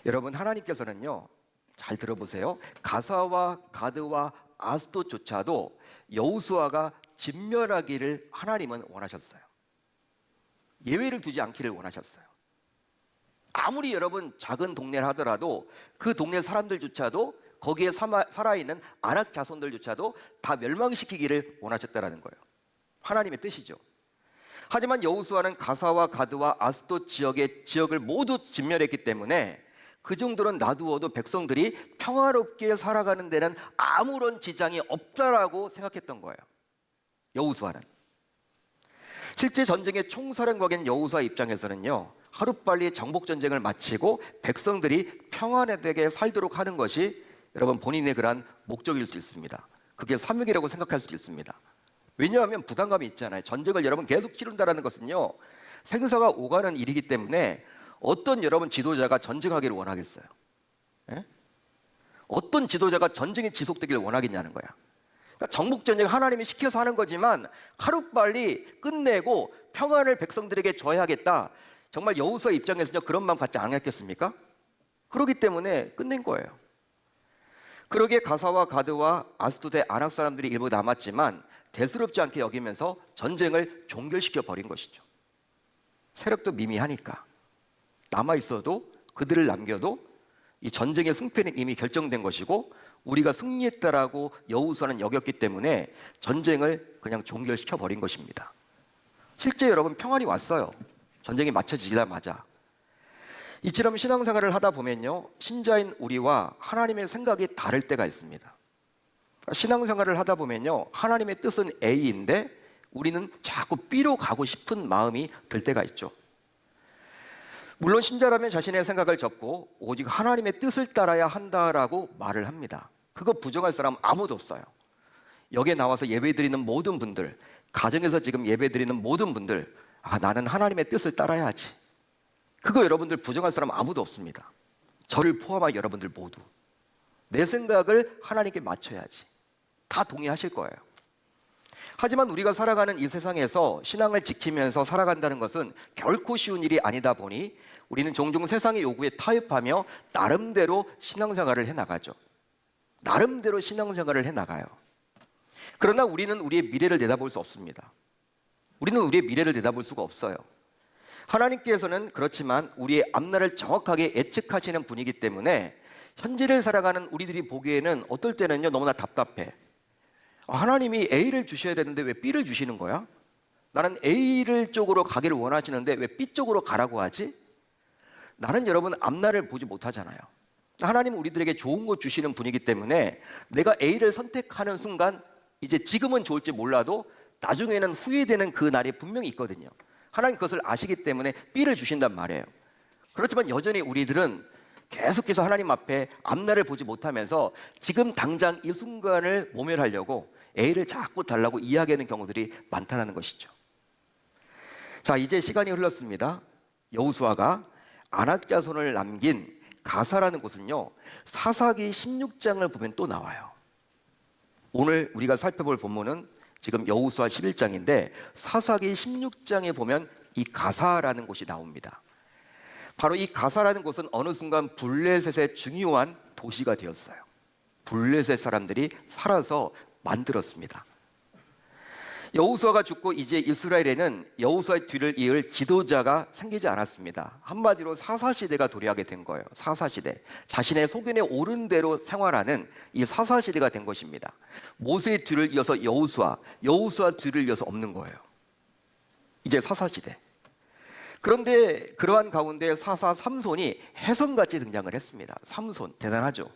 여러분, 하나님께서는요, 잘 들어보세요. 가사와 가드와 아스돗조차도 여호수아가 진멸하기를 하나님은 원하셨어요. 예외를 두지 않기를 원하셨어요. 아무리 여러분 작은 동네를 하더라도 그 동네 사람들조차도, 거기에 살아있는 아낙 자손들조차도 다 멸망시키기를 원하셨다라는 거예요. 하나님의 뜻이죠. 하지만 여호수아는 가사와 가드와 아스돗 지역을 모두 진멸했기 때문에 그 정도는 놔두어도 백성들이 평화롭게 살아가는 데는 아무런 지장이 없다라고 생각했던 거예요. 여호수아는. 실제 전쟁의 총사령관인 여호수아 입장에서는요, 하루빨리 정복전쟁을 마치고 백성들이 평안하게 살도록 하는 것이 여러분 본인의 그러한 목적일 수 있습니다. 그게 사명이라고 생각할 수도 있습니다. 왜냐하면 부담감이 있잖아요. 전쟁을 여러분 계속 치른다는 것은요, 생사가 오가는 일이기 때문에 어떤 여러분 지도자가 전쟁하기를 원하겠어요? 예? 어떤 지도자가 전쟁이 지속되기를 원하겠냐는 거야. 그러니까 정복전쟁 하나님이 시켜서 하는 거지만 하루빨리 끝내고 평안을 백성들에게 줘야겠다. 정말 여호수아 입장에서는 그런 마음 갖지 않았겠습니까? 그렇기 때문에 끝낸 거예요. 그러기에 가사와 가드와 아스돗의 아낙 사람들이 일부 남았지만 대수롭지 않게 여기면서 전쟁을 종결시켜 버린 것이죠. 세력도 미미하니까 남아있어도, 그들을 남겨도 이 전쟁의 승패는 이미 결정된 것이고 우리가 승리했다라고 여호수아는 여겼기 때문에 전쟁을 그냥 종결시켜 버린 것입니다. 실제 여러분 평안이 왔어요. 전쟁이 마쳐지자마자. 이처럼 신앙생활을 하다 보면요, 신자인 우리와 하나님의 생각이 다를 때가 있습니다. 신앙생활을 하다 보면요, 하나님의 뜻은 A인데 우리는 자꾸 B로 가고 싶은 마음이 들 때가 있죠. 물론 신자라면 자신의 생각을 접고 오직 하나님의 뜻을 따라야 한다라고 말을 합니다. 그거 부정할 사람은 아무도 없어요. 여기에 나와서 예배드리는 모든 분들, 가정에서 지금 예배드리는 모든 분들, 나는 하나님의 뜻을 따라야 하지. 그거 여러분들 부정할 사람 아무도 없습니다. 저를 포함한 여러분들 모두 내 생각을 하나님께 맞춰야지. 다 동의하실 거예요. 하지만 우리가 살아가는 이 세상에서 신앙을 지키면서 살아간다는 것은 결코 쉬운 일이 아니다 보니 우리는 종종 세상의 요구에 타협하며 나름대로 신앙생활을 해나가죠. 나름대로 신앙생활을 해나가요. 그러나 우리는 우리의 미래를 내다볼 수 없습니다. 우리는 우리의 미래를 내다볼 수가 없어요. 하나님께서는 그렇지만 우리의 앞날을 정확하게 예측하시는 분이기 때문에 현재를 살아가는 우리들이 보기에는 어떨 때는요, 너무나 답답해. 하나님이 A를 주셔야 되는데 왜 B를 주시는 거야? 나는 A를 쪽으로 가기를 원하시는데 왜 B 쪽으로 가라고 하지? 나는 여러분 앞날을 보지 못하잖아요. 하나님은 우리들에게 좋은 거 주시는 분이기 때문에 내가 A를 선택하는 순간 이제 지금은 좋을지 몰라도 나중에는 후회되는 그 날이 분명히 있거든요. 하나님 그것을 아시기 때문에 B를 주신단 말이에요. 그렇지만 여전히 우리들은 계속해서 하나님 앞에 앞날을 보지 못하면서 지금 당장 이 순간을 모면하려고 A를 자꾸 달라고 이야기하는 경우들이 많다는 것이죠. 자, 이제 시간이 흘렀습니다. 여호수아가 아낙 자손을 남긴 가사라는 곳은요, 사사기 16장을 보면 또 나와요. 오늘 우리가 살펴볼 본문은 지금 여호수아 11장인데 사사기 16장에 보면 이 가사라는 곳이 나옵니다. 바로 이 가사라는 곳은 어느 순간 블레셋의 중요한 도시가 되었어요. 블레셋 사람들이 살아서 만들었습니다. 여호수아가 죽고 이제 이스라엘에는 여호수아의 뒤를 이을 지도자가 생기지 않았습니다. 한마디로 사사시대가 도래하게 된 거예요. 사사시대. 자신의 소견에 옳은 대로 생활하는 이 사사시대가 된 것입니다. 모세의 뒤를 이어서 여호수아, 여호수아 뒤를 이어서 없는 거예요. 이제 사사시대. 그런데 그러한 가운데 사사 삼손이 혜성같이 등장을 했습니다. 삼손, 대단하죠.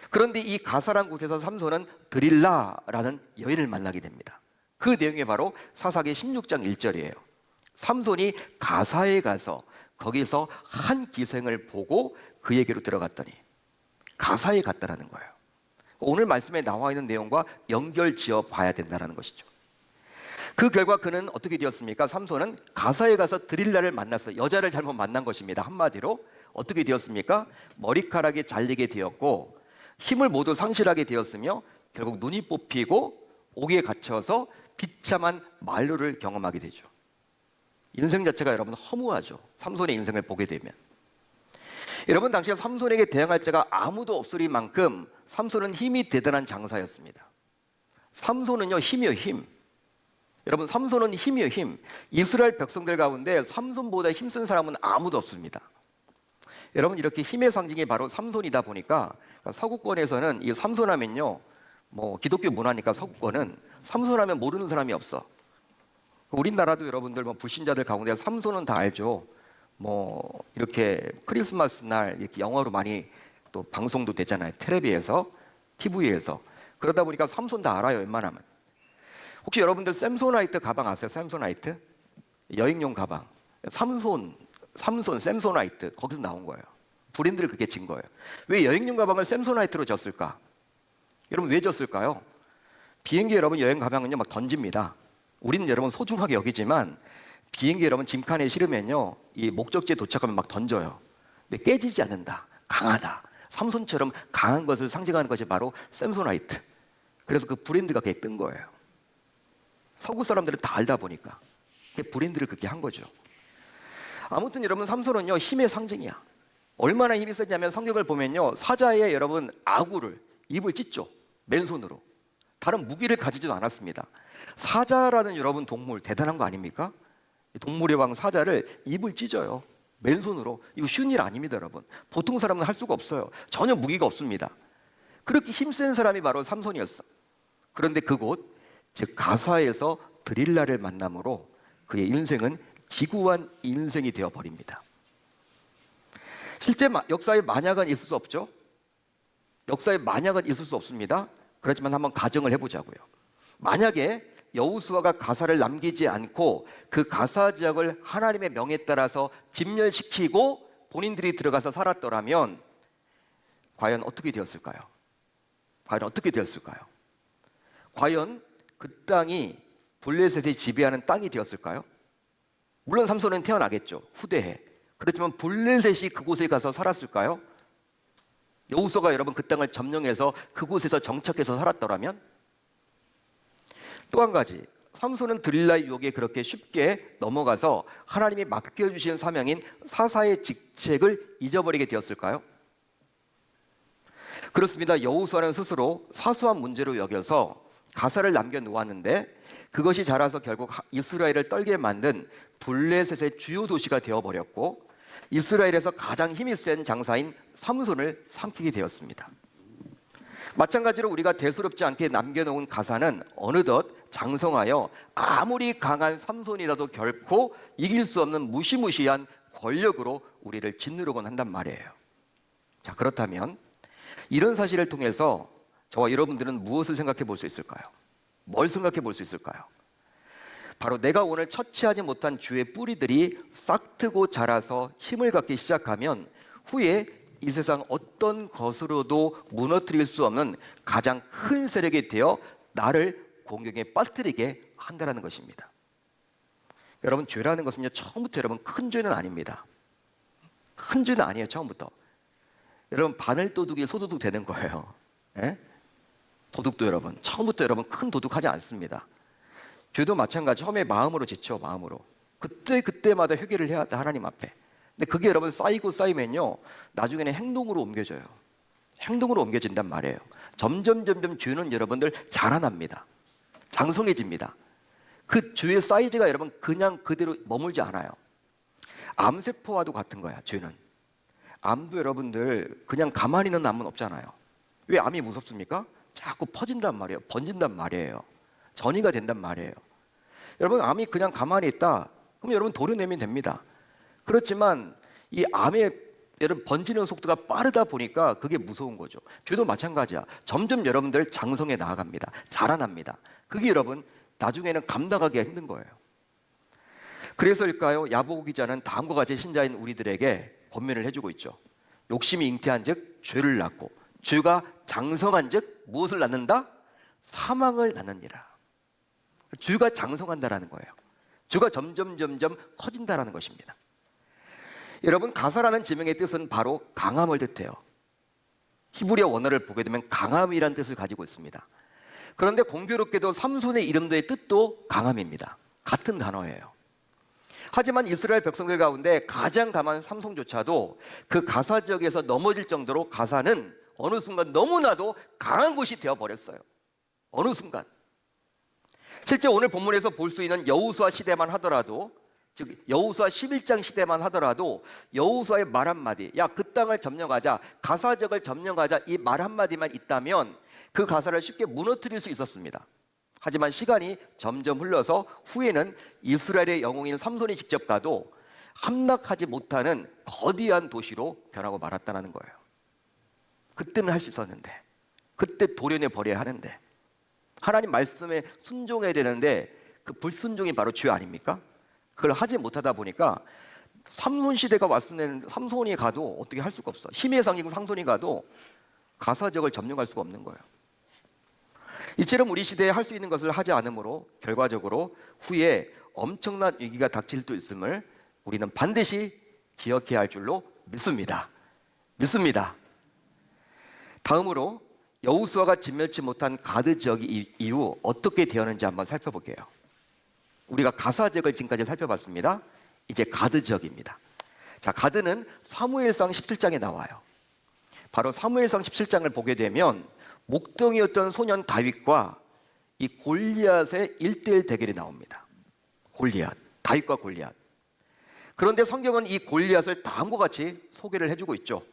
그런데 이 가사란 곳에서 삼손은 드릴라라는 여인을 만나게 됩니다. 그 내용이 바로 사사기 16장 1절이에요. 삼손이 가사에 가서 거기서 한 기생을 보고 그에게로 들어갔더니 가사에 갔다라는 거예요. 오늘 말씀에 나와 있는 내용과 연결 지어 봐야 된다는 것이죠. 그 결과 그는 어떻게 되었습니까? 삼손은 가사에 가서 드릴라를 만났어요. 여자를 잘못 만난 것입니다. 한마디로 어떻게 되었습니까? 머리카락이 잘리게 되었고 힘을 모두 상실하게 되었으며 결국 눈이 뽑히고 옥에 갇혀서 비참한 만류를 경험하게 되죠. 인생 자체가 여러분 허무하죠. 삼손의 인생을 보게 되면. 여러분, 당시 삼손에게 대항할 자가 아무도 없으리만큼 삼손은 힘이 대단한 장사였습니다. 삼손은요, 힘이요, 힘. 여러분, 삼손은 힘이요, 힘. 이스라엘 백성들 가운데 삼손보다 힘쓴 사람은 아무도 없습니다. 여러분, 이렇게 힘의 상징이 바로 삼손이다 보니까 서구권에서는 이 삼손하면요, 뭐 기독교 문화니까 서구권은 삼손하면 모르는 사람이 없어. 우리나라도 여러분들 뭐 불신자들 가운데 삼손은 다 알죠. 뭐 이렇게 크리스마스 날 이렇게 영화로 많이 또 방송도 되잖아요. 텔레비에서, TV에서. 그러다 보니까 삼손 다 알아요, 웬만하면. 혹시 여러분들 샘소나이트 가방 아세요? 샘소나이트? 여행용 가방. 삼손, 샘소나이트 거기서 나온 거예요. 브랜드를 그렇게 진 거예요. 왜 여행용 가방을 샘소나이트로 졌을까? 여러분, 왜 졌을까요? 비행기 여러분 여행 가방은요 막 던집니다. 우리는 여러분 소중하게 여기지만 비행기 여러분 짐칸에 실으면요 이 목적지에 도착하면 막 던져요. 근데 깨지지 않는다. 강하다. 삼손처럼 강한 것을 상징하는 것이 바로 샘소나이트. 그래서 그 브랜드가 그게 뜬 거예요. 서구 사람들은 다 알다 보니까 그 브랜드를 그렇게 한 거죠. 아무튼 여러분, 삼손은요 힘의 상징이야. 얼마나 힘이 세냐면 성경을 보면요 사자의 여러분 아구를 입을 찢죠. 맨손으로. 다른 무기를 가지지도 않았습니다. 사자라는 여러분 동물 대단한 거 아닙니까? 동물의 왕 사자를 입을 찢어요. 맨손으로. 이거 쉬운 일 아닙니다, 여러분. 보통 사람은 할 수가 없어요. 전혀 무기가 없습니다. 그렇게 힘센 사람이 바로 삼손이었어. 그런데 그곳, 즉 가사에서 드릴라를 만남으로 그의 인생은 기구한 인생이 되어버립니다. 실제 역사에 만약은 있을 수 없죠. 역사에 만약은 있을 수 없습니다. 그렇지만 한번 가정을 해보자고요. 만약에 여호수아가 가사를 남기지 않고 그 가사 지역을 하나님의 명에 따라서 진멸시키고 본인들이 들어가서 살았더라면 과연 어떻게 되었을까요? 과연 어떻게 되었을까요? 과연 그 땅이 블레셋이 지배하는 땅이 되었을까요? 물론 삼손은 태어나겠죠. 후대에. 그렇지만 블레셋이 그곳에 가서 살았을까요? 여호수아가 여러분 그 땅을 점령해서 그곳에서 정착해서 살았더라면? 또 한 가지, 삼손은 드릴라의 유혹에 그렇게 쉽게 넘어가서 하나님이 맡겨주신 사명인 사사의 직책을 잊어버리게 되었을까요? 그렇습니다. 여호수아는 스스로 사소한 문제로 여겨서 가사를 남겨놓았는데 그것이 자라서 결국 이스라엘을 떨게 만든 블레셋의 주요 도시가 되어버렸고 이스라엘에서 가장 힘이 센 장사인 삼손을 삼키게 되었습니다. 마찬가지로 우리가 대수롭지 않게 남겨놓은 가사는 어느덧 장성하여 아무리 강한 삼손이라도 결코 이길 수 없는 무시무시한 권력으로 우리를 짓누르곤 한단 말이에요. 자, 그렇다면 이런 사실을 통해서 저와 여러분들은 무엇을 생각해 볼 수 있을까요? 뭘 생각해 볼 수 있을까요? 바로 내가 오늘 처치하지 못한 주의 뿌리들이 싹트고 자라서 힘을 갖기 시작하면 후에 이 세상 어떤 것으로도 무너뜨릴 수 없는 가장 큰 세력이 되어 나를 공경에 빠뜨리게 한다는 것입니다. 여러분, 죄라는 것은요 처음부터 여러분 큰 죄는 아닙니다. 큰 죄는 아니에요. 처음부터. 여러분, 바늘 도둑이 소도둑 되는 거예요. 예? 도둑도 여러분 처음부터 여러분 큰 도둑하지 않습니다. 죄도 마찬가지. 처음에 마음으로 짓죠. 마음으로. 그때마다 회개를 해야 돼, 하나님 앞에. 근데 그게 여러분 쌓이고 쌓이면요 나중에는 행동으로 옮겨져요. 행동으로 옮겨진단 말이에요. 점점 죄는 여러분들 자라납니다. 장성해집니다. 그 죄의 사이즈가 여러분 그냥 그대로 머물지 않아요. 암세포와도 같은 거야. 죄는. 암도 여러분들 그냥 가만히 있는 암은 없잖아요. 왜 암이 무섭습니까? 자꾸 퍼진단 말이에요. 번진단 말이에요. 전이가 된단 말이에요. 여러분, 암이 그냥 가만히 있다 그럼 여러분 도려내면 됩니다. 그렇지만 이 암의 여러분 번지는 속도가 빠르다 보니까 그게 무서운 거죠. 죄도 마찬가지야. 점점 여러분들 장성해 나아갑니다. 자라납니다. 그게 여러분 나중에는 감당하기가 힘든 거예요. 그래서일까요? 야고보 기자는 다음과 같이 신자인 우리들에게 권면을 해주고 있죠. 욕심이 잉태한즉 죄를 낳고 죄가 장성한즉 무엇을 낳는다? 사망을 낳느니라. 죄가 장성한다라는 거예요. 죄가 점점 커진다라는 것입니다. 여러분, 가사라는 지명의 뜻은 바로 강함을 뜻해요. 히브리어 원어를 보게 되면 강함이라는 뜻을 가지고 있습니다. 그런데 공교롭게도 삼손의 이름도의 뜻도 강함입니다. 같은 단어예요. 하지만 이스라엘 백성들 가운데 가장 강한 삼손조차도 그 가사 지역에서 넘어질 정도로 가사는 어느 순간 너무나도 강한 곳이 되어버렸어요. 어느 순간. 실제 오늘 본문에서 볼 수 있는 여호수아 시대만 하더라도, 즉 여호수아 11장 시대만 하더라도 여호수아의 말 한마디, 야 그 땅을 점령하자, 가사 지역을 점령하자, 이 말 한마디만 있다면 그 가사를 쉽게 무너뜨릴 수 있었습니다. 하지만 시간이 점점 흘러서 후에는 이스라엘의 영웅인 삼손이 직접 가도 함락하지 못하는 거대한 도시로 변하고 말았다는 거예요. 그때는 할 수 있었는데, 그때 도련해 버려야 하는데, 하나님 말씀에 순종해야 되는데 그 불순종이 바로 죄 아닙니까? 그걸 하지 못하다 보니까 삼손 시대가 왔으면 삼손이 가도 어떻게 할 수가 없어. 힘의 상이고 삼손이 가도 가사 지역을 점령할 수가 없는 거예요. 이처럼 우리 시대에 할 수 있는 것을 하지 않으므로 결과적으로 후에 엄청난 위기가 닥칠 수도 있음을 우리는 반드시 기억해야 할 줄로 믿습니다. 다음으로 여호수아가 진멸치 못한 가드 지역이 이후 어떻게 되었는지 한번 살펴볼게요. 우리가 가사 지역을 지금까지 살펴봤습니다. 이제 가드 지역입니다. 자, 가드는 사무엘상 17장에 나와요. 바로 사무엘상 17장을 보게 되면 목동이었던 소년 다윗과 이 골리앗의 1대1 대결이 나옵니다. 다윗과 골리앗. 그런데 성경은 이 골리앗을 다음과 같이 소개를 해주고 있죠.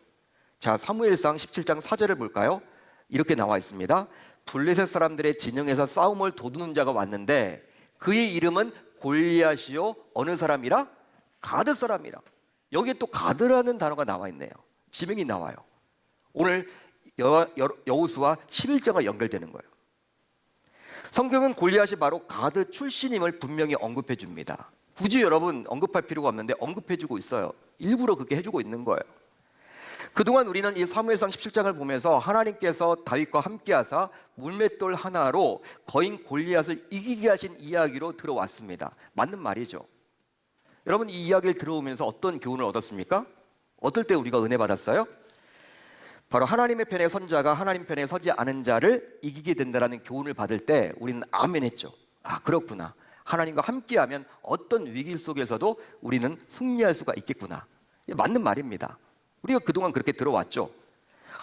자, 사무엘상 17장 4절을 볼까요? 이렇게 나와 있습니다. 블레셋 사람들의 진영에서 싸움을 도두는 자가 왔는데 그의 이름은 골리앗이요 어느 사람이라? 가드 사람이라. 여기에 또 가드라는 단어가 나와 있네요. 지명이 나와요. 오늘 여호수아 11장과 연결되는 거예요. 성경은 골리앗이 바로 가드 출신임을 분명히 언급해 줍니다. 굳이 여러분 언급할 필요가 없는데 언급해 주고 있어요. 일부러 그렇게 해주고 있는 거예요. 그동안 우리는 이 사무엘상 17장을 보면서 하나님께서 다윗과 함께 하사 물맷돌 하나로 거인 골리앗을 이기게 하신 이야기로 들어왔습니다. 맞는 말이죠. 여러분 이 이야기를 들어오면서 어떤 교훈을 얻었습니까? 어떨 때 우리가 은혜 받았어요? 바로 하나님의 편에 선 자가 하나님 편에 서지 않은 자를 이기게 된다는 교훈을 받을 때 우리는 아멘 했죠. 아 그렇구나. 하나님과 함께하면 어떤 위기 속에서도 우리는 승리할 수가 있겠구나. 맞는 말입니다. 우리가 그동안 그렇게 들어왔죠.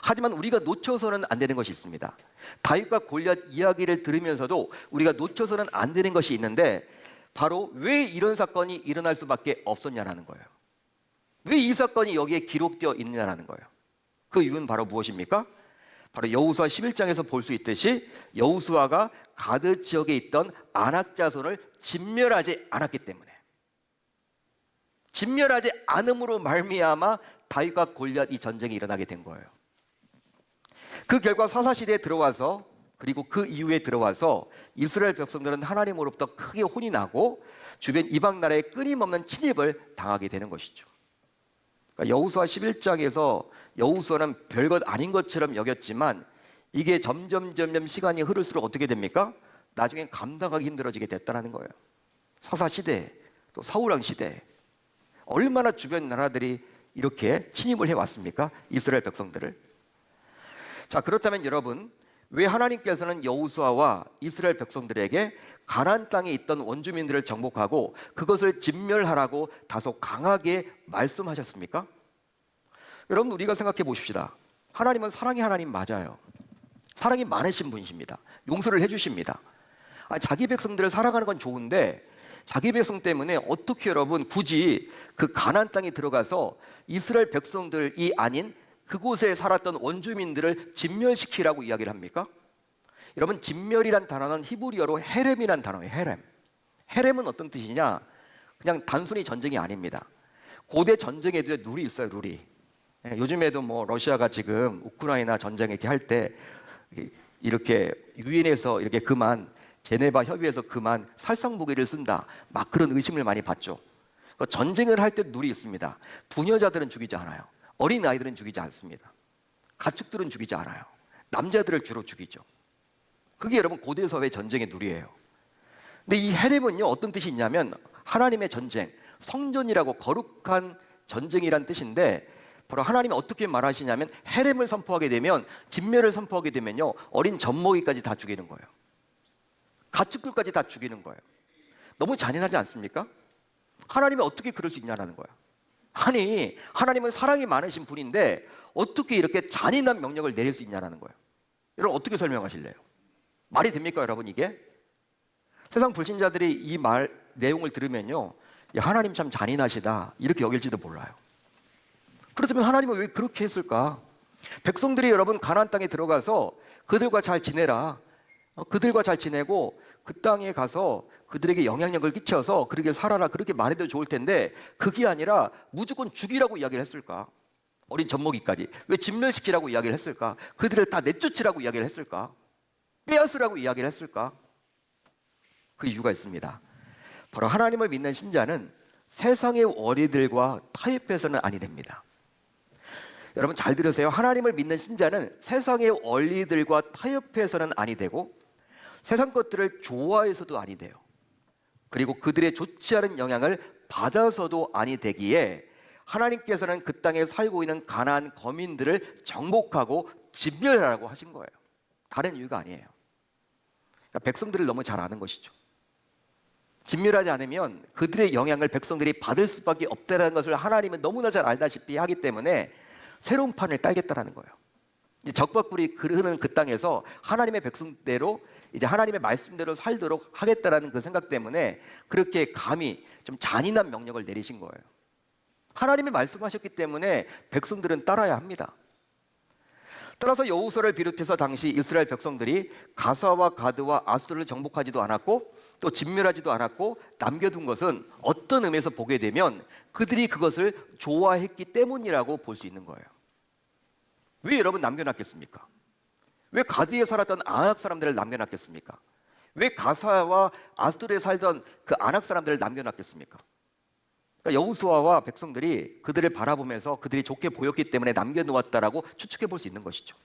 하지만 우리가 놓쳐서는 안 되는 것이 있습니다. 다윗과 골리앗 이야기를 들으면서도 우리가 놓쳐서는 안 되는 것이 있는데 바로 왜 이런 사건이 일어날 수밖에 없었냐라는 거예요. 왜 이 사건이 여기에 기록되어 있느냐라는 거예요. 그 이유는 바로 무엇입니까? 바로 여호수아 11장에서 볼 수 있듯이 여호수아가 가드 지역에 있던 아낙 자손을 진멸하지 않았기 때문에, 진멸하지 않음으로 말미암아 다윗과 골리앗 이 전쟁이 일어나게 된 거예요. 그 결과 사사시대에 들어와서 그리고 그 이후에 들어와서 이스라엘 백성들은 하나님으로부터 크게 혼이 나고 주변 이방 나라의 끊임없는 침입을 당하게 되는 것이죠. 그러니까 여호수아 11장에서 여호수아는 별것 아닌 것처럼 여겼지만 이게 점점 시간이 흐를수록 어떻게 됩니까? 나중엔 감당하기 힘들어지게 됐다는 거예요. 사사시대 또 사울왕 시대 얼마나 주변 나라들이 이렇게 침입을 해왔습니까? 이스라엘 백성들을. 자, 그렇다면 여러분 왜 하나님께서는 여호수아와 이스라엘 백성들에게 가나안 땅에 있던 원주민들을 정복하고 그것을 진멸하라고 다소 강하게 말씀하셨습니까? 여러분 우리가 생각해 보십시다. 하나님은 사랑의 하나님 맞아요. 사랑이 많으신 분이십니다. 용서를 해주십니다. 자기 백성들을 사랑하는 건 좋은데 자기 백성 때문에 어떻게 여러분 굳이 그 가나안 땅에 들어가서 이스라엘 백성들이 아닌 그곳에 살았던 원주민들을 진멸시키라고 이야기를 합니까? 여러분 진멸이란 단어는 히브리어로 헤렘이란 단어예요. 헤렘은 어떤 뜻이냐? 그냥 단순히 전쟁이 아닙니다. 고대 전쟁에도 룰이 있어요. 룰이. 요즘에도 뭐 러시아가 지금 우크라이나 전쟁 이렇게 할 때 이렇게 유엔에서 이렇게 그만 제네바 협의에서 그만 살상 무기를 쓴다. 막 그런 의심을 많이 받죠. 그러니까 전쟁을 할 때 룰이 있습니다. 부녀자들은 죽이지 않아요. 어린 아이들은 죽이지 않습니다. 가축들은 죽이지 않아요. 남자들을 주로 죽이죠. 그게 여러분 고대 사회 전쟁의 룰이에요. 근데 이 헤렘은요 어떤 뜻이 있냐면 하나님의 전쟁, 성전이라고 거룩한 전쟁이란 뜻인데 바로 하나님이 어떻게 말하시냐면 헤렘을 선포하게 되면 진멸을 선포하게 되면요 어린 젖먹이까지 다 죽이는 거예요. 가축들까지 다 죽이는 거예요. 너무 잔인하지 않습니까? 하나님이 어떻게 그럴 수 있냐라는 거야. 아니, 하나님은 사랑이 많으신 분인데 어떻게 이렇게 잔인한 명령을 내릴 수 있냐라는 거예요. 여러분 어떻게 설명하실래요? 말이 됩니까, 여러분 이게? 세상 불신자들이 이 말 내용을 들으면요, 야, 하나님 참 잔인하시다 이렇게 여길지도 몰라요. 그렇다면 하나님은 왜 그렇게 했을까? 백성들이 여러분 가나안 땅에 들어가서 그들과 잘 지내라, 그들과 잘 지내고 그 땅에 가서 그들에게 영향력을 끼쳐서 그렇게 살아라, 그렇게 말해도 좋을 텐데 그게 아니라 무조건 죽이라고 이야기를 했을까? 어린 젖먹이까지 왜 진멸시키라고 이야기를 했을까? 그들을 다 내쫓으라고 이야기를 했을까? 빼앗으라고 이야기를 했을까? 그 이유가 있습니다. 바로 하나님을 믿는 신자는 세상의 원리들과 타협해서는 아니 됩니다. 여러분 잘 들으세요. 하나님을 믿는 신자는 세상의 원리들과 타협해서는 아니 되고 세상 것들을 좋아해서도 아니 돼요. 그리고 그들의 좋지 않은 영향을 받아서도 아니 되기에 하나님께서는 그 땅에 살고 있는 가나안 거민들을 정복하고 진멸하라고 하신 거예요. 다른 이유가 아니에요. 그러니까 백성들을 너무 잘 아는 것이죠. 진멸하지 않으면 그들의 영향을 백성들이 받을 수밖에 없다는 것을 하나님은 너무나 잘 알다시피 하기 때문에 새로운 판을 깔겠다라는 거예요. 적박불이 흐르는 그 땅에서 하나님의 백성대로 이제 하나님의 말씀대로 살도록 하겠다라는 그 생각 때문에 그렇게 감히 좀 잔인한 명령을 내리신 거예요. 하나님이 말씀하셨기 때문에 백성들은 따라야 합니다. 따라서 여호수아를 비롯해서 당시 이스라엘 백성들이 가사와 가드와 아스도를 정복하지도 않았고 또 진멸하지도 않았고 남겨둔 것은 어떤 의미에서 보게 되면 그들이 그것을 좋아했기 때문이라고 볼 수 있는 거예요. 왜 여러분 남겨놨겠습니까? 왜 가드에 살았던 아낙 사람들을 남겨놨겠습니까? 왜 가사와 아스도르에 살던 그 아낙 사람들을 남겨놨겠습니까? 그러니까 여호수아와 백성들이 그들을 바라보면서 그들이 좋게 보였기 때문에 남겨놓았다라고 추측해 볼 수 있는 것이죠.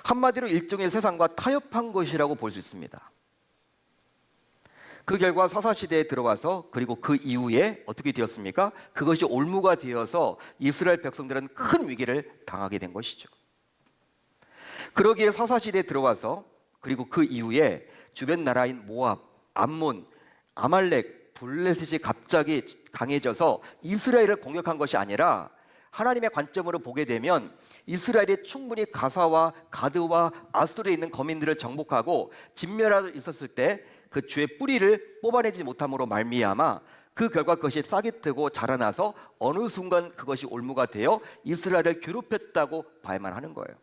한마디로 일종의 세상과 타협한 것이라고 볼 수 있습니다. 그 결과 사사시대에 들어가서 그리고 그 이후에 어떻게 되었습니까? 그것이 올무가 되어서 이스라엘 백성들은 큰 위기를 당하게 된 것이죠. 그러기에 사사시대에 들어가서 그리고 그 이후에 주변 나라인 모압, 암몬, 아말렉, 블레셋이 갑자기 강해져서 이스라엘을 공격한 것이 아니라 하나님의 관점으로 보게 되면 이스라엘이 충분히 가사와 가드와 아스도르에 있는 거민들을 정복하고 진멸하고 있었을 때 그 죄의 뿌리를 뽑아내지 못함으로 말미암아 그 결과 그것이 싹이 트고 자라나서 어느 순간 그것이 올무가 되어 이스라엘을 괴롭혔다고 봐야만 하는 거예요.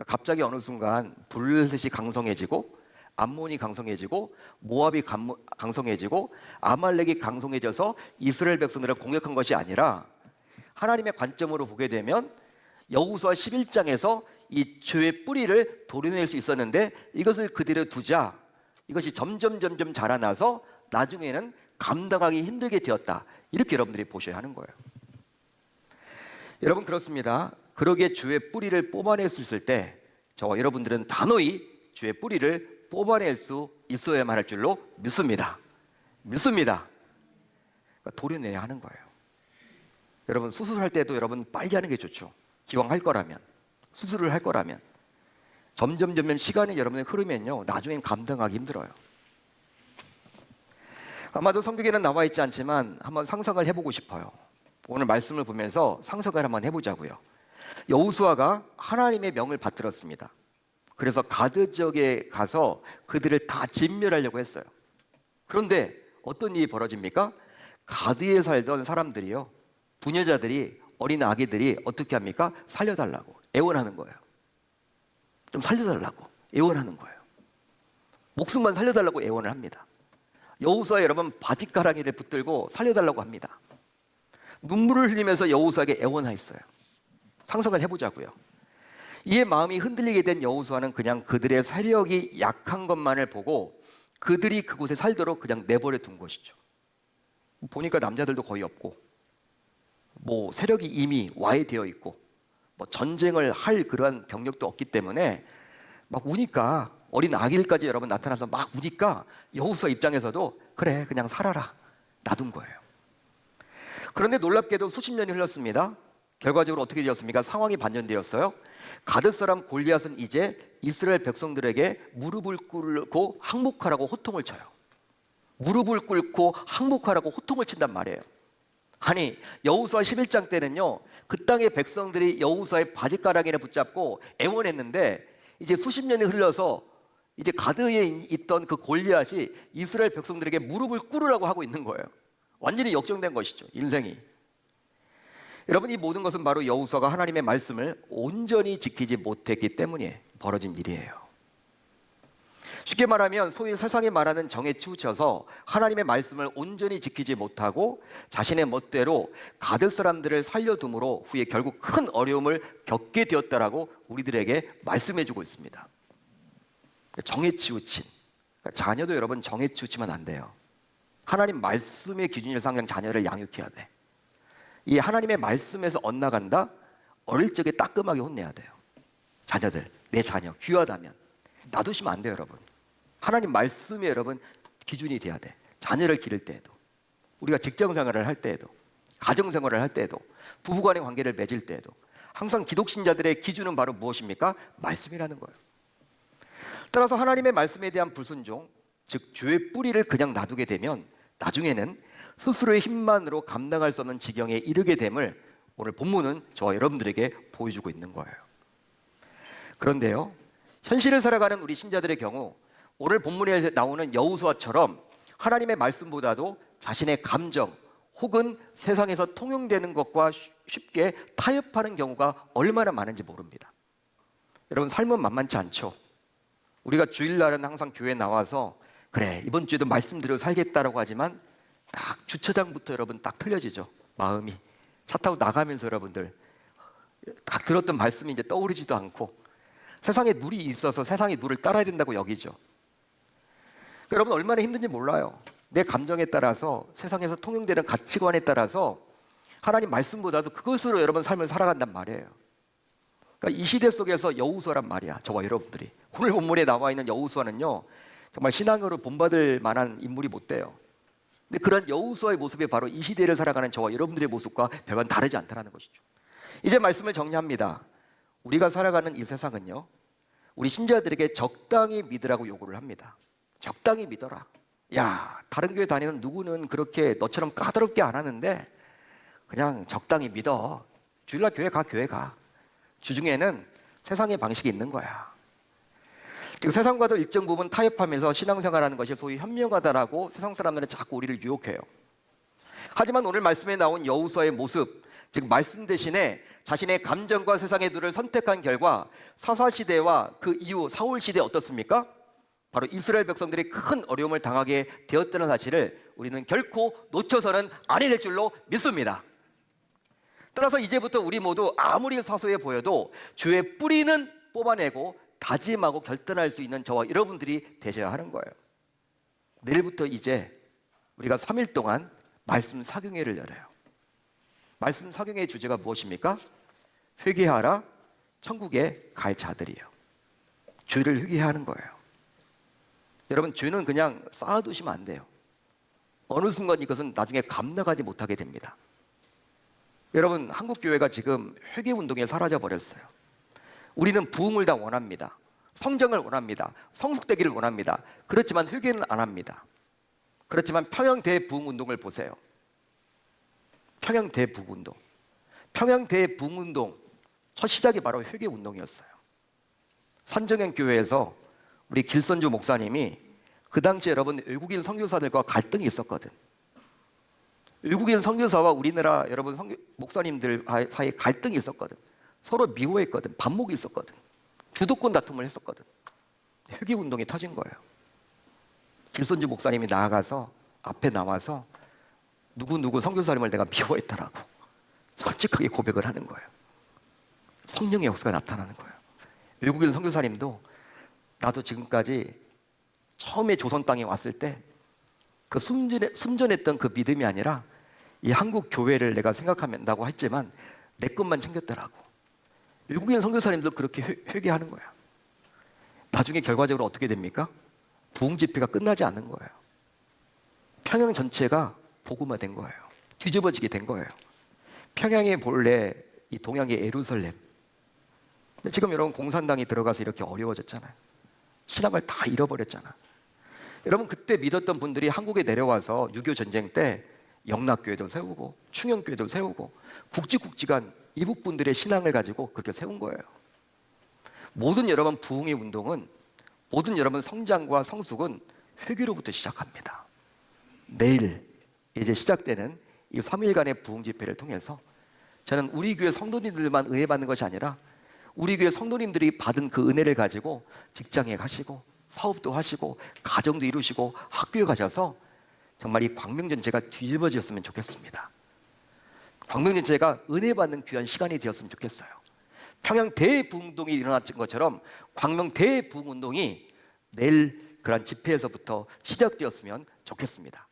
갑자기 어느 순간 블레셋이 강성해지고 암몬이 강성해지고 모압이 강성해지고 아말렉이 강성해져서 이스라엘 백성들을 공격한 것이 아니라 하나님의 관점으로 보게 되면 여호수아 11장에서 이 죄의 뿌리를 도려낼 수 있었는데 이것을 그대로 두자 이것이 점점 자라나서 나중에는 감당하기 힘들게 되었다. 이렇게 여러분들이 보셔야 하는 거예요. 여러분 그렇습니다. 그러기에 죄의 뿌리를 뽑아낼 수 있을 때 저와 여러분들은 단호히 죄의 뿌리를 뽑아낼 수 있어야만 할 줄로 믿습니다. 그러니까 도려내야 하는 거예요. 여러분 수술할 때도 여러분 빨리 하는 게 좋죠. 기왕 할 거라면, 수술을 할 거라면 점점 시간이 여러분의 흐르면요 나중엔 감당하기 힘들어요. 아마도 성경에는 나와 있지 않지만 한번 상상을 해보고 싶어요. 오늘 말씀을 보면서 상상을 한번 해보자고요. 여호수아가 하나님의 명을 받들었습니다. 그래서 가드 지역에 가서 그들을 다 진멸하려고 했어요. 그런데 어떤 일이 벌어집니까? 가드에 살던 사람들이요, 부녀자들이, 어린 아기들이 어떻게 합니까? 살려달라고 애원하는 거예요. 좀 살려달라고 애원하는 거예요. 목숨만 살려달라고 애원을 합니다. 여호수아 여러분 바짓가랑이를 붙들고 살려달라고 합니다. 눈물을 흘리면서 여호수아에게 애원하였어요. 상상을 해보자고요. 이에 마음이 흔들리게 된 여호수아는 그냥 그들의 세력이 약한 것만을 보고 그들이 그곳에 살도록 그냥 내버려 둔 것이죠. 보니까 남자들도 거의 없고 뭐 세력이 이미 와해되어 있고 뭐 전쟁을 할 그러한 병력도 없기 때문에 막 우니까 어린 아기들까지 여러분 나타나서 막 우니까 여호수아 입장에서도 그래 그냥 살아라 놔둔 거예요. 그런데 놀랍게도 수십 년이 흘렀습니다. 결과적으로 어떻게 되었습니까? 상황이 반전되었어요. 가드 사람 골리앗은 이제 이스라엘 백성들에게 무릎을 꿇고 항복하라고 호통을 쳐요. 무릎을 꿇고 항복하라고 호통을 친단 말이에요. 아니, 여호수아 11장 때는요, 그 땅의 백성들이 여호수아의 바지가랑이를 붙잡고 애원했는데, 이제 수십 년이 흘러서 이제 가드에 있던 그 골리앗이 이스라엘 백성들에게 무릎을 꿇으라고 하고 있는 거예요. 완전히 역정된 것이죠, 인생이. 여러분, 이 모든 것은 바로 여호수아가 하나님의 말씀을 온전히 지키지 못했기 때문에 벌어진 일이에요. 쉽게 말하면 소위 세상이 말하는 정에 치우쳐서 하나님의 말씀을 온전히 지키지 못하고 자신의 멋대로 가드 사람들을 살려둠으로 후에 결국 큰 어려움을 겪게 되었다라고 우리들에게 말씀해주고 있습니다. 정에 치우친, 자녀도 여러분 정에 치우치면 안 돼요. 하나님 말씀의 기준을 상정 자녀를 양육해야 돼. 이 하나님의 말씀에서 엇나간다? 어릴 적에 따끔하게 혼내야 돼요. 자녀들, 내 자녀 귀하다면 놔두시면 안 돼요, 여러분. 하나님 말씀에 여러분 기준이 돼야 돼. 자녀를 기를 때에도, 우리가 직장 생활을 할 때에도, 가정 생활을 할 때에도, 부부간의 관계를 맺을 때에도 항상 기독신자들의 기준은 바로 무엇입니까? 말씀이라는 거예요. 따라서 하나님의 말씀에 대한 불순종, 즉 죄의 뿌리를 그냥 놔두게 되면 나중에는 스스로의 힘만으로 감당할 수 없는 지경에 이르게 됨을 오늘 본문은 저와 여러분들에게 보여주고 있는 거예요. 그런데요, 현실을 살아가는 우리 신자들의 경우 오늘 본문에 나오는 여호수아처럼 하나님의 말씀보다도 자신의 감정 혹은 세상에서 통용되는 것과 쉽게 타협하는 경우가 얼마나 많은지 모릅니다. 여러분, 삶은 만만치 않죠. 우리가 주일날은 항상 교회에 나와서 그래, 이번 주에도 말씀드려 살겠다라고 하지만 딱 주차장부터 여러분 딱 틀려지죠. 마음이 차 타고 나가면서 여러분들 딱 들었던 말씀이 이제 떠오르지도 않고 세상에 룰이 있어서 세상의 룰을 따라야 된다고 여기죠. 여러분, 얼마나 힘든지 몰라요. 내 감정에 따라서 세상에서 통용되는 가치관에 따라서 하나님 말씀보다도 그것으로 여러분 삶을 살아간단 말이에요. 그러니까 이 시대 속에서 여호수아란 말이야, 저와 여러분들이. 오늘 본문에 나와 있는 여호수아는요, 정말 신앙으로 본받을 만한 인물이 못 돼요. 근데 그런 여호수아의 모습이 바로 이 시대를 살아가는 저와 여러분들의 모습과 별반 다르지 않다는 것이죠. 이제 말씀을 정리합니다. 우리가 살아가는 이 세상은요, 우리 신자들에게 적당히 믿으라고 요구를 합니다. 적당히 믿어라. 야, 다른 교회 다니는 누구는 그렇게 너처럼 까다롭게 안 하는데 그냥 적당히 믿어. 주일날 교회 가. 주중에는 세상의 방식이 있는 거야. 지금 세상과도 일정 부분 타협하면서 신앙생활하는 것이 소위 현명하다라고 세상 사람들은 자꾸 우리를 유혹해요. 하지만 오늘 말씀에 나온 여호수아의 모습, 즉 말씀 대신에 자신의 감정과 세상의 룰을 선택한 결과 사사시대와 그 이후 사울시대 어떻습니까? 바로 이스라엘 백성들이 큰 어려움을 당하게 되었다는 사실을 우리는 결코 놓쳐서는 아니 될 줄로 믿습니다. 따라서 이제부터 우리 모두 아무리 사소해 보여도 죄의 뿌리는 뽑아내고 다짐하고 결단할 수 있는 저와 여러분들이 되셔야 하는 거예요. 내일부터 이제 우리가 3일 동안 말씀 사경회를 열어요. 말씀 사경회의 주제가 무엇입니까? 회개하라, 천국에 갈 자들이요. 죄를 회개하는 거예요. 여러분, 죄는 그냥 쌓아두시면 안 돼요. 어느 순간 이것은 나중에 감당하지 못하게 됩니다. 여러분, 한국 교회가 지금 회개 운동에 사라져 버렸어요. 우리는 부흥을 다 원합니다. 성장을 원합니다. 성숙되기를 원합니다. 그렇지만 회개는 안 합니다. 그렇지만 평양 대부흥 운동을 보세요. 평양 대부흥 운동. 평양 대부흥 운동 첫 시작이 바로 회개 운동이었어요. 산정현 교회에서 우리 길선주 목사님이 그 당시에 여러분 외국인 선교사들과 갈등이 있었거든. 외국인 선교사와 우리나라 여러분 목사님들 사이에 갈등이 있었거든. 서로 미워했거든. 반목이 있었거든. 주도권 다툼을 했었거든. 회개 운동이 터진 거예요. 길선주 목사님이 나아가서 앞에 나와서 누구 선교사님을 내가 미워했다라고 솔직하게 고백을 하는 거예요. 성령의 역사가 나타나는 거예요. 외국인 선교사님도 나도 지금까지 처음에 조선 땅에 왔을 때 그 순전했던 그 믿음이 아니라 이 한국 교회를 내가 생각한다고 했지만 내 것만 챙겼더라고. 외국인 선교사님도 그렇게 회개하는 거야. 나중에 결과적으로 어떻게 됩니까? 부흥 집회가 끝나지 않는 거예요. 평양 전체가 복음화된 거예요. 뒤집어지게 된 거예요. 평양이 본래 이 동양의 예루살렘. 지금 여러분 공산당이 들어가서 이렇게 어려워졌잖아요. 신앙을 다 잃어버렸잖아. 여러분 그때 믿었던 분들이 한국에 내려와서 6.25 전쟁 때 영락교회도 세우고 충영교회도 세우고 굵직굵직한 이북 분들의 신앙을 가지고 그렇게 세운 거예요. 모든 여러분 부흥의 운동은, 모든 여러분 성장과 성숙은 회개로부터 시작합니다. 내일 이제 시작되는 이 3일간의 부흥 집회를 통해서 저는 우리 교회 성도님들만 은혜 받는 것이 아니라 우리 교회 성도님들이 받은 그 은혜를 가지고 직장에 가시고 사업도 하시고 가정도 이루시고 학교에 가셔서 정말 이 광명전체가 뒤집어졌으면 좋겠습니다. 광명전체가 은혜 받는 귀한 시간이 되었으면 좋겠어요. 평양 대부흥운동이 일어났던 것처럼 광명 대부흥운동이 내일 그런 집회에서부터 시작되었으면 좋겠습니다.